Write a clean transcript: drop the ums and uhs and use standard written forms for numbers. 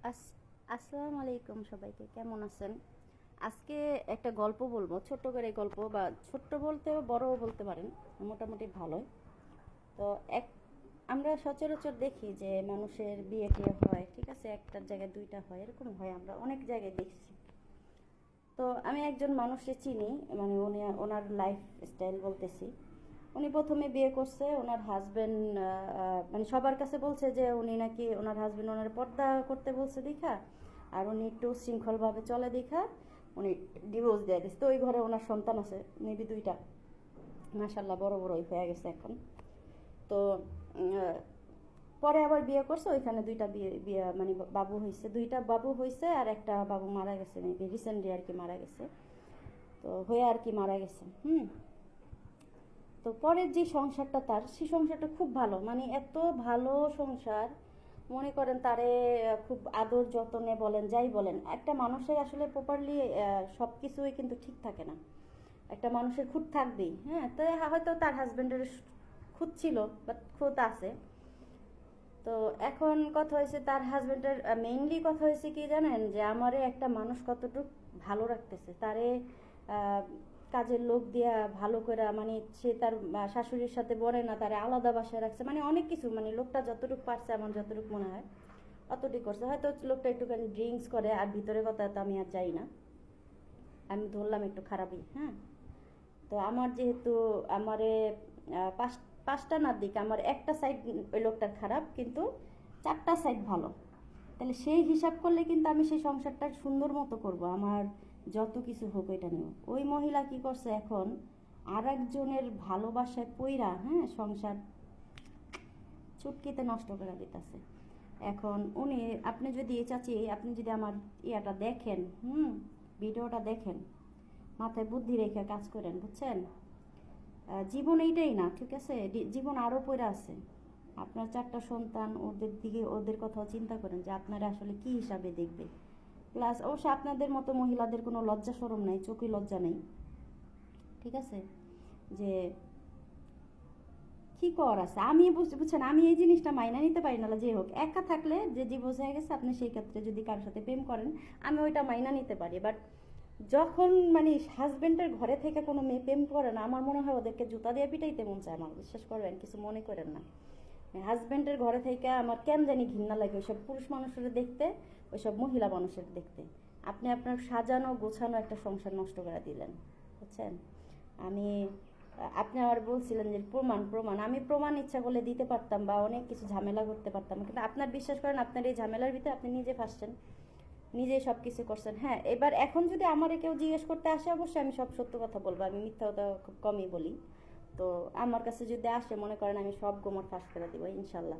আসসালামু আলাইকুম, সবাইকে কেমন আছেন? আজকে একটা গল্প বলবো, ছোট্ট করে গল্প, বা ছোট্ট বলতে বড়ও বলতে পারেন, মোটামুটি ভালোই। তো এক আমরা সচরাচর দেখি যে মানুষের বিয়ে টিয়ে হয়, ঠিক আছে, একটার জায়গায় দুইটা হয়, এরকম হয়, আমরা অনেক জায়গায় দেখছি। তো আমি একজন মানুষকে চিনি, মানে উনি, ওনার লাইফ স্টাইল বলতেছি। উনি প্রথমে বিয়ে করছে, ওনার হাজবেন্ড মানে সবার কাছে বলছে যে উনি নাকি, ওনার হাজবেন্ড ওনার পর্দা করতে বলছে দেখা, আর উনি একটু শৃঙ্খলভাবে চলে দেখা উনি ডিভোর্স দিয়ে দিচ্ছে। তো ওই ঘরে ওনার সন্তান আছে, মেবি দুইটা, মাশাল্লাহ বড় বড়ই হয়ে গেছে এখন। তো পরে আবার বিয়ে করছে, ওইখানে দুইটা বিয়ে বিয়ে মানে বাবু হয়েছে, দুইটা বাবু হয়েছে, আর একটা বাবু মারা গেছে, মেবি রিসেন্টলি আর কি মারা গেছে। তো হয়ে আর কি মারা গেছে। তো পরের যে সংসারটা তার, সেই সংসারটা খুব ভালো, মানে এত ভালো সংসার, মনে করেন তারে খুব আদর যত্নে বলেন, যাই বলেন, একটা মানুষের আসলে প্রপারলি সব কিছুই কিন্তু ঠিক থাকে না, একটা মানুষের খুঁত থাকবেই। হ্যাঁ, তো হয়তো তার হাজবেন্ডের খুঁত ছিল বা খুঁত আছে। তো এখন কথা হয়েছে, তার হাজবেন্ডের মেইনলি কথা হয়েছে কি জানেন, যে আমারে একটা মানুষ কতটুকু ভালো রাখতেছে, তারে কাজের লোক দিয়া ভালো করে, মানে সে তার শাশুড়ির সাথে বলে না, তারে আলাদা বাসায় রাখছে, মানে অনেক কিছু, মানে লোকটা যতটুকু পারছে, আমার যতটুকু মনে হয় অতটুকু করছে। হয়তো লোকটা একটুখানি ড্রিঙ্কস করে, আর ভিতরে কথা তো আমি আর যাই না, আমি ধরলাম একটু খারাপই। হ্যাঁ, তো আমার যেহেতু আমারে পাঁচ পাঁচটা না দিক, আমার একটা সাইড ওই লোকটার খারাপ, কিন্তু চারটা সাইড ভালো। তাহলে সেই হিসাব করলে কিন্তু আমি সেই সংসারটা সুন্দর মতো করব, আমার যত কিছু হোক এটা নিয়ে। ওই মহিলা কি করছে এখন, আর একজনের ভালোবাসায় পইরা, হ্যাঁ, সংসার চুটকিতে নষ্ট করে দিতেছে। এখন উনি, আপনি যদি চাচি, আপনি যদি আমার ইয়াটা দেখেন, ভিডিওটা দেখেন, মাথায় বুদ্ধি রেখে কাজ করেন, বুঝছেন? জীবন এইটাই না, ঠিক আছে, জীবন আরও পড়ে আছে। আপনার চারটা সন্তান, ওদের দিকে, ওদের কথাও চিন্তা করেন যে আপনারা আসলে কি হিসাবে দেখবে। প্লাস অবশ্য আপনাদের মতো মহিলাদের কোনো লজ্জা সরম নেই, চোখে লজ্জা নেই, ঠিক আছে, যে কি কর আছে। আমি বুঝছেন, আমি এই জিনিসটা মাইনা নিতে পারি না, যে হোক একা থাকলে যে ডিভোর্স হয়ে গেছে, আপনি সেই ক্ষেত্রে যদি কারোর সাথে প্রেম করেন, আমি ওইটা মাইনা নিতে পারি। বাট যখন মানে হাজবেন্ডের ঘরে থেকে কোনো মেয়ে প্রেম করে না, আমার মনে হয় ওদেরকে জুতা দিয়ে পিটাইতে মন চায় আমার, বিশ্বাস করবেন, কিছু মনে করেন না। হাজবেন্ডের ঘরে থেকে আমার কেন জানি ঘৃণা লাগে ওইসব পুরুষ মানুষের দেখতে, ওইসব মহিলা মানুষের দেখতে। আপনি আপনার সাজানো গোছানো একটা সংসার নষ্ট করে দিলেন, বুঝছেন? আমি, আপনি আবার বলছিলেন যে প্রমাণ প্রমাণ, আমি প্রমাণ ইচ্ছা করলে দিতে পারতাম, বা অনেক কিছু ঝামেলা করতে পারতাম, কিন্তু আপনার, বিশ্বাস করেন, আপনার এই ঝামেলার ভিতরে আপনি নিজে ফাঁসছেন, নিজেই সব কিছু করছেন। হ্যাঁ, এবার এখন যদি আমারে কেউ জিজ্ঞেস করতে আসে, অবশ্যই আমি সব সত্য কথা বলবো, আমি মিথ্যা কথা খুব কমই বলি। তো আমার কাছে যদি আসে, মনে করেন আমি সব গোমর ফাঁস করে দিব ইনশাল্লাহ।